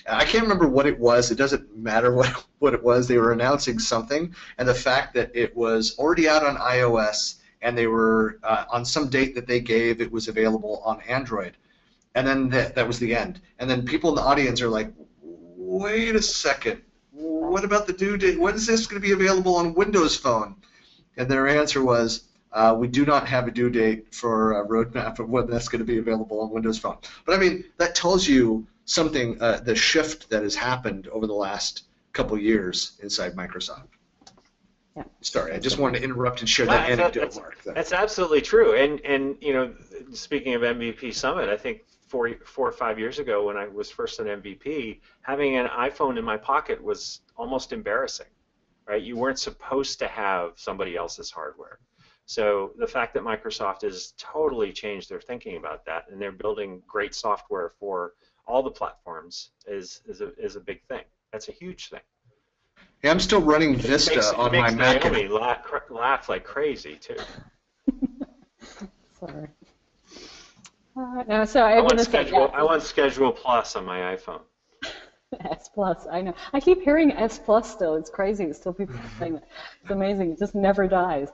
I can't remember what it was. It doesn't matter what it was. They were announcing something, and the fact that it was already out on iOS, and they were on some date that they gave, it was available on Android. And then that was the end. And then people in the audience are like, wait a second, what about the due date? When is this going to be available on Windows Phone? And their answer was, we do not have a due date for a roadmap of when that's going to be available on Windows Phone. But I mean, that tells you something, the shift that has happened over the last couple years inside Microsoft. Yeah. Sorry, I just wanted to interrupt and share that anecdote, Mark. That's absolutely true. And you know, speaking of MVP Summit, I think 4 or 5 years ago when I was first an MVP, having an iPhone in my pocket was almost embarrassing, right? You weren't supposed to have somebody else's hardware. So the fact that Microsoft has totally changed their thinking about that, and they're building great software for all the platforms is a big thing. That's a huge thing. Yeah, I'm still running Vista on my Mac. Naomi laugh like crazy too. Sorry. No, so I want Schedule Plus on my iPhone. S Plus, I know. I keep hearing S Plus still. It's crazy. It's still people saying that. It's amazing. It just never dies.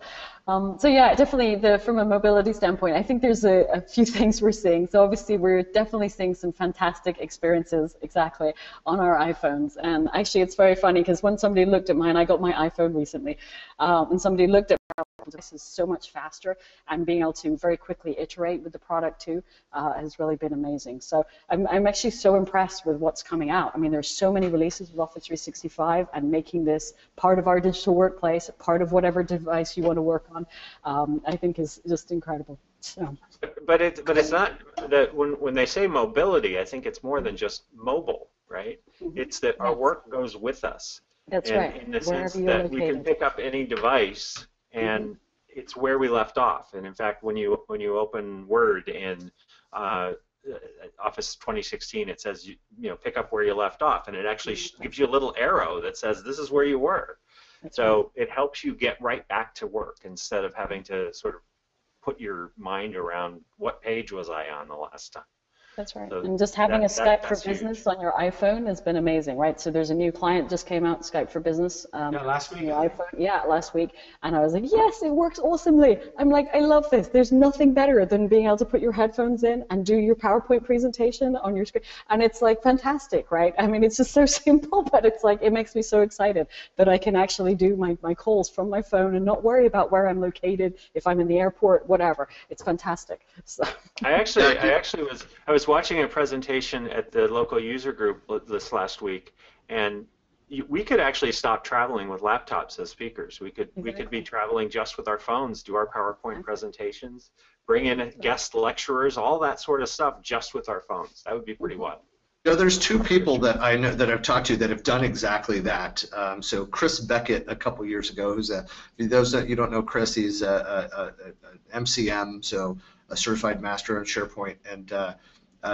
So yeah, definitely from a mobility standpoint, I think there's a few things we're seeing. So obviously we're definitely seeing some fantastic experiences exactly on our iPhones. And actually it's very funny because when somebody looked at mine, I got my iPhone recently, and somebody looked at this is so much faster, and being able to very quickly iterate with the product too has really been amazing. So I'm actually so impressed with what's coming out. I mean, there's so many releases with Office 365, and making this part of our digital workplace, part of whatever device you want to work on, I think is just incredible. So. But it's not that when they say mobility, I think it's more than just mobile, right? Mm-hmm. It's that our work goes with us. That's right. In the sense that we can pick up any device, and it's where we left off. And in fact, when you open Word in Office 2016, it says you pick up where you left off, and it actually gives you a little arrow that says this is where you were. So it helps you get right back to work instead of having to sort of put your mind around what page was I on the last time. That's right. So and just having a Skype for Business on your iPhone has been amazing, right? So there's a new client just came out, Skype for Business. Last week. Your iPhone. Yeah, last week. And I was like, yes, it works awesomely. I'm like, I love this. There's nothing better than being able to put your headphones in and do your PowerPoint presentation on your screen. And it's like fantastic, right? I mean, it's just so simple, but it's like, it makes me so excited that I can actually do my calls from my phone and not worry about where I'm located, if I'm in the airport, whatever. It's fantastic. So. I was watching a presentation at the local user group this last week, and we could actually stop traveling with laptops as speakers. We could be traveling just with our phones, do our PowerPoint presentations, bring in guest lecturers, all that sort of stuff just with our phones. That would be pretty wild. You know, there's two people that I know that I've talked to that have done exactly that. So Chris Beckett a couple years ago, who's those that you don't know Chris, he's a MCM, so a certified master in SharePoint, and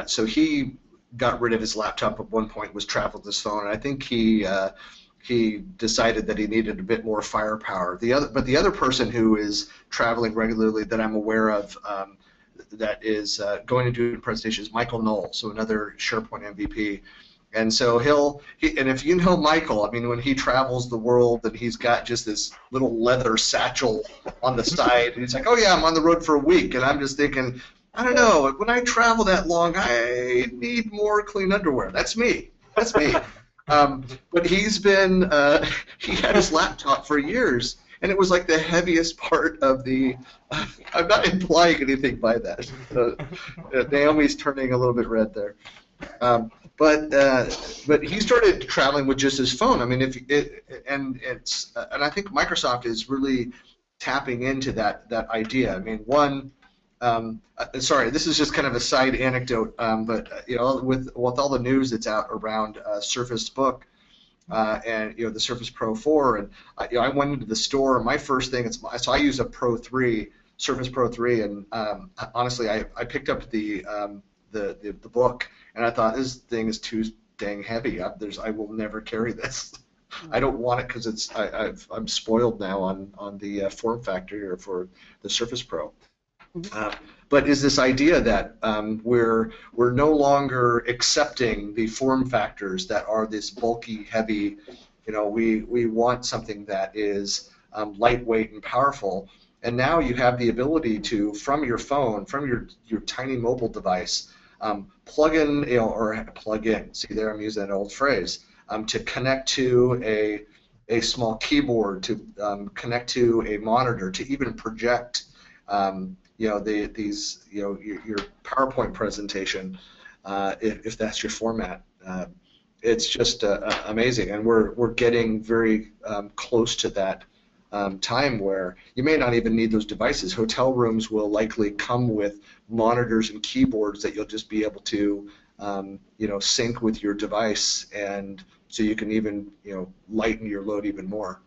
so he got rid of his laptop at one point, was traveled his phone, and I think he decided that he needed a bit more firepower. But the other person who is traveling regularly that I'm aware of that is going to do a presentation is Michael Knoll, so another SharePoint MVP. And so and if you know Michael, I mean, when he travels the world and he's got just this little leather satchel on the side, and he's like, oh yeah, I'm on the road for a week, and I'm just thinking, I don't know, when I travel that long, I need more clean underwear. That's me. That's me. But he's been, he had his laptop for years, and it was like the heaviest part of the, I'm not implying anything by that. Naomi's turning a little bit red there. But he started traveling with just his phone. I mean, and I think Microsoft is really tapping into that idea. I mean, sorry, this is just kind of a side anecdote, but you know, with all the news that's out around Surface Book and the Surface Pro 4, and I went into the store. My first thing so I use a Pro 3, Surface Pro 3, and honestly, I picked up the book, and I thought this thing is too dang heavy. I will never carry this. I don't want it because I'm spoiled now on the form factor here for the Surface Pro. but is this idea that we're no longer accepting the form factors that are this bulky, heavy. We want something that is lightweight and powerful. And now you have the ability to, from your phone, from your tiny mobile device, plug in, or plug in. See there, I'm using an old phrase. To connect to a small keyboard, to connect to a monitor, to even project, your PowerPoint presentation, if that's your format. It's just amazing, and we're getting very close to that time where you may not even need those devices. Hotel rooms will likely come with monitors and keyboards that you'll just be able to sync with your device, and so you can even lighten your load even more.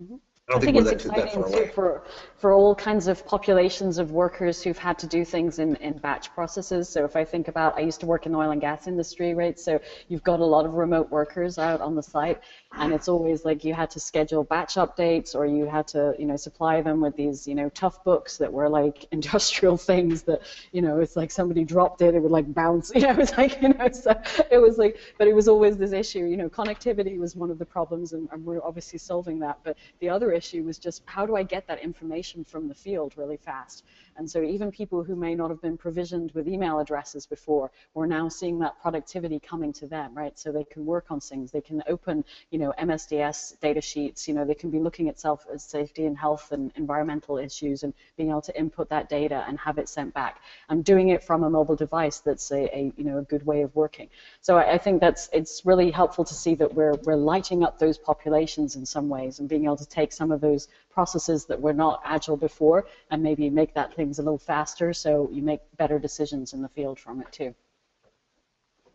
Mm-hmm. I don't I think we're it's that far exciting too for all kinds of populations of workers who've had to do things in batch processes. So if I think about, I used to work in the oil and gas industry, right? So you've got a lot of remote workers out on the site, and it's always like you had to schedule batch updates, or you had to, supply them with these, tough books that were like industrial things that, it's like somebody dropped it, it would like bounce, it's like, so it was like, but it was always this issue, connectivity was one of the problems, and we're obviously solving that, but the other issue was just how do I get that information from the field really fast? And so even people who may not have been provisioned with email addresses before, we're now seeing that productivity coming to them, right? So they can work on things, they can open, MSDS data sheets, they can be looking at safety and health and environmental issues and being able to input that data and have it sent back. And doing it from a mobile device that's a good way of working. So I think it's really helpful to see that we're lighting up those populations in some ways and being able to take some of those processes that were not agile before and maybe make that things a little faster, so you make better decisions in the field from it too.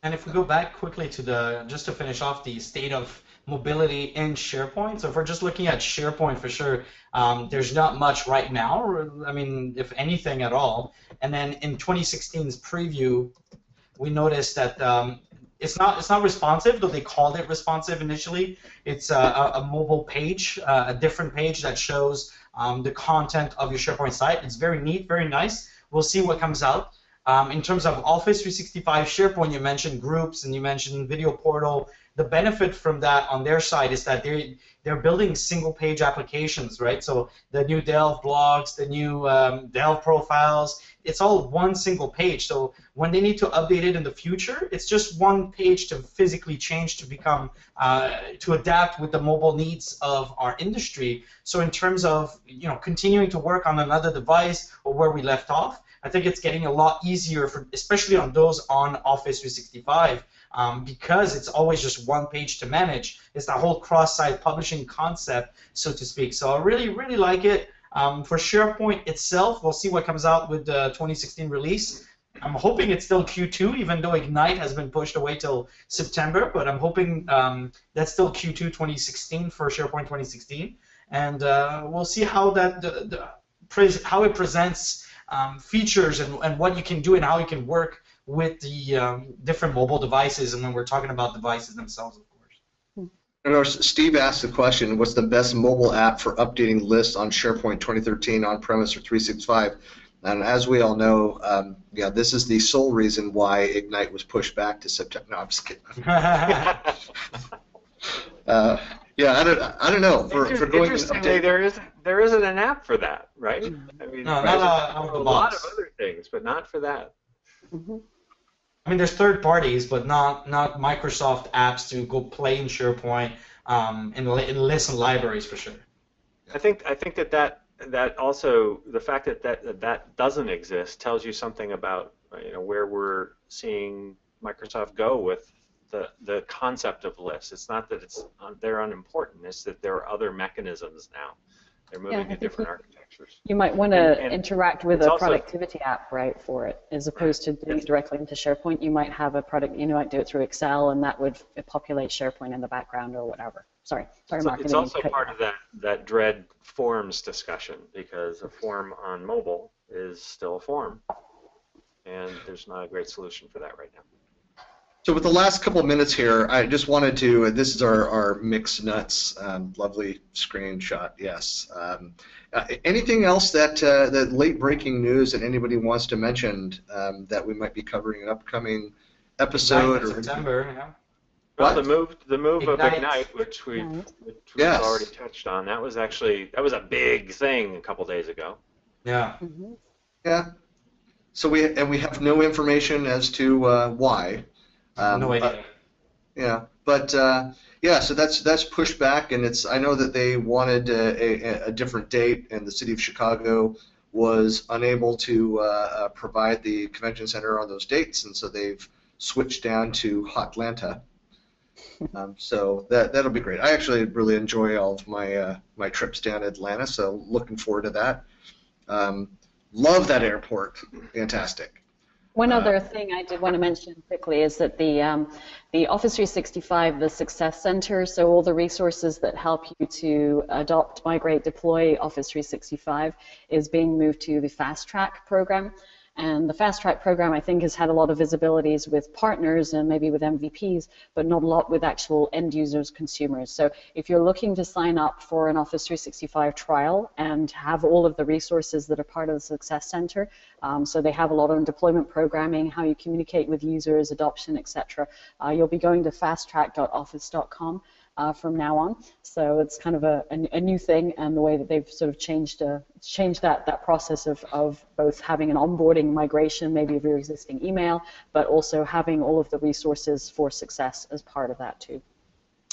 And if we go back quickly to just to finish off the state of mobility in SharePoint, so if we're just looking at SharePoint for sure, there's not much right now, I mean, if anything at all. And then in 2016's preview, we noticed that it's not responsive, though they called it responsive initially. It's a mobile page, a different page that shows the content of your SharePoint site. It's very neat, very nice. We'll see what comes out. In terms of Office 365 SharePoint, you mentioned groups and you mentioned video portal. The benefit from that on their side is that they're building single-page applications, right? So the new Delve blogs, the new Delve profiles, it's all one single page. So when they need to update it in the future, it's just one page to physically change to become to adapt with the mobile needs of our industry. So in terms of continuing to work on another device or where we left off, I think it's getting a lot easier, especially on those on Office 365. Because it's always just one page to manage. It's that whole cross-site publishing concept, so to speak. So I really, really like it. For SharePoint itself, we'll see what comes out with the 2016 release. I'm hoping it's still Q2, even though Ignite has been pushed away till September, but I'm hoping that's still Q2 2016 for SharePoint 2016. And we'll see how how it presents features and what you can do and how you can work with the different mobile devices, and when we're talking about devices themselves, of course. And Steve asked the question, what's the best mobile app for updating lists on SharePoint 2013 on-premise or 365? And as we all know, this is the sole reason why Ignite was pushed back to September. No, I'm just kidding. I don't know. For going interestingly, there isn't an app for that, right? I mean, no, not a lot of other things, but not for that. Mm-hmm. I mean, there's third parties, but not Microsoft apps to go play in SharePoint in lists and libraries for sure. I think that also the fact that doesn't exist tells you something about where we're seeing Microsoft go with the concept of lists. It's not that they're unimportant. It's that there are other mechanisms now. They're moving to different architectures. You might want to interact with a productivity app, right, for it, as opposed to doing it directly into SharePoint. You might have a product, you might do it through Excel, and that would populate SharePoint in the background or whatever. Sorry, Mark. It's also part of that dread forms discussion, because a form on mobile is still a form, and there's not a great solution for that right now. So with the last couple of minutes here, I just wanted to, this is our mixed nuts, lovely screenshot, yes. Anything else that late breaking news that anybody wants to mention that we might be covering in an upcoming episode? Ignite in September, yeah. Well, What? the move of Ignite. Ignite, which we've Yes. already touched on, that was a big thing a couple days ago. Yeah. Mhm. Yeah. So we have no information as to why. No But, idea. yeah, but yeah, so that's pushed back, and I know that they wanted a different date, and the city of Chicago was unable to provide the convention center on those dates, and so they've switched down to Hotlanta. So that'll be great. I actually really enjoy all of my trips down to Atlanta, so looking forward to that. Love that airport, fantastic. One other thing I did want to mention quickly is that the Office 365, the Success Center, so all the resources that help you to adopt, migrate, deploy Office 365 is being moved to the Fast Track program. And the Fast Track program, I think, has had a lot of visibilities with partners and maybe with MVPs, but not a lot with actual end users, consumers. So if you're looking to sign up for an Office 365 trial and have all of the resources that are part of the Success Center, so they have a lot on deployment programming, how you communicate with users, adoption, etc. You'll be going to fasttrack.office.com. From now on, so it's kind of a new thing, and the way that they've sort of changed that process of both having an onboarding migration, maybe of your existing email, but also having all of the resources for success as part of that too.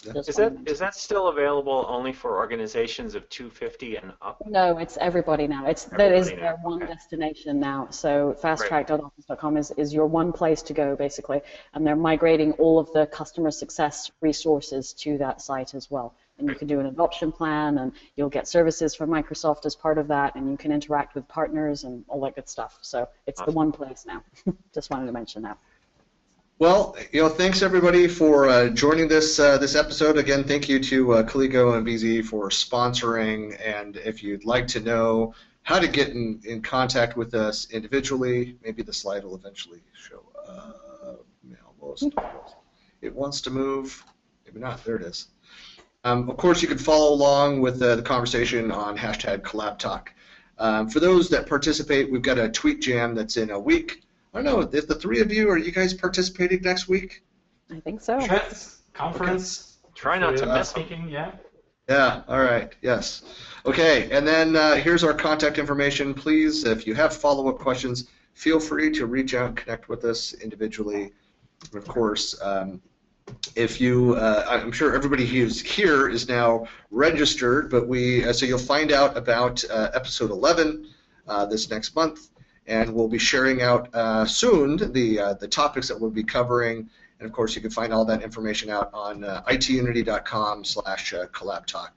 Is that still available only for organizations of 250 and up? No, it's everybody now. That is their one destination now. So fasttrack.office.com is your one place to go, basically, and they're migrating all of the customer success resources to that site as well. And you can do an adoption plan, and you'll get services from Microsoft as part of that, and you can interact with partners and all that good stuff. So it's the one place now. Just wanted to mention that. Well, thanks everybody for joining this episode. Again, thank you to Colligo and BZ for sponsoring. And if you'd like to know how to get in contact with us individually, maybe the slide will eventually show up. Almost. It wants to move. Maybe not. There it is. Of course, you can follow along with the conversation on hashtag CollabTalk. For those that participate, we've got a tweet jam that's in a week. I don't know, if the three of you, are you guys participating next week? I think so. Conference. Okay. Try not to miss speaking, yeah. Yeah, all right, yes. Okay, and then here's our contact information. Please, if you have follow-up questions, feel free to reach out and connect with us individually. And of course, if you, I'm sure everybody who's here is now registered, but so you'll find out about episode 11 this next month. And we'll be sharing out soon the topics that we'll be covering. And of course, you can find all that information out on itunity.com/collabtalk.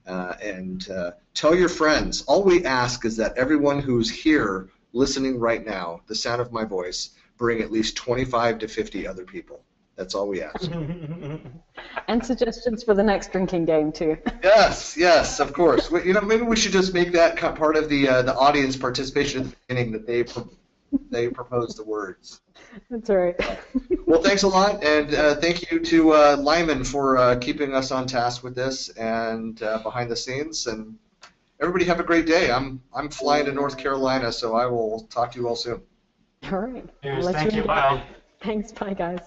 And tell your friends. All we ask is that everyone who's here listening right now, the sound of my voice, bring at least 25 to 50 other people. That's all we ask. And suggestions for the next drinking game too. Yes, of course. Maybe we should just make that part of the audience participation at the beginning, that they propose the words. That's all right. Well, thanks a lot, and thank you to Lyman for keeping us on task with this and behind the scenes. And everybody have a great day. I'm flying to North Carolina, so I will talk to you all soon. All right. Cheers, thank you. Bye. Thanks. Bye, guys.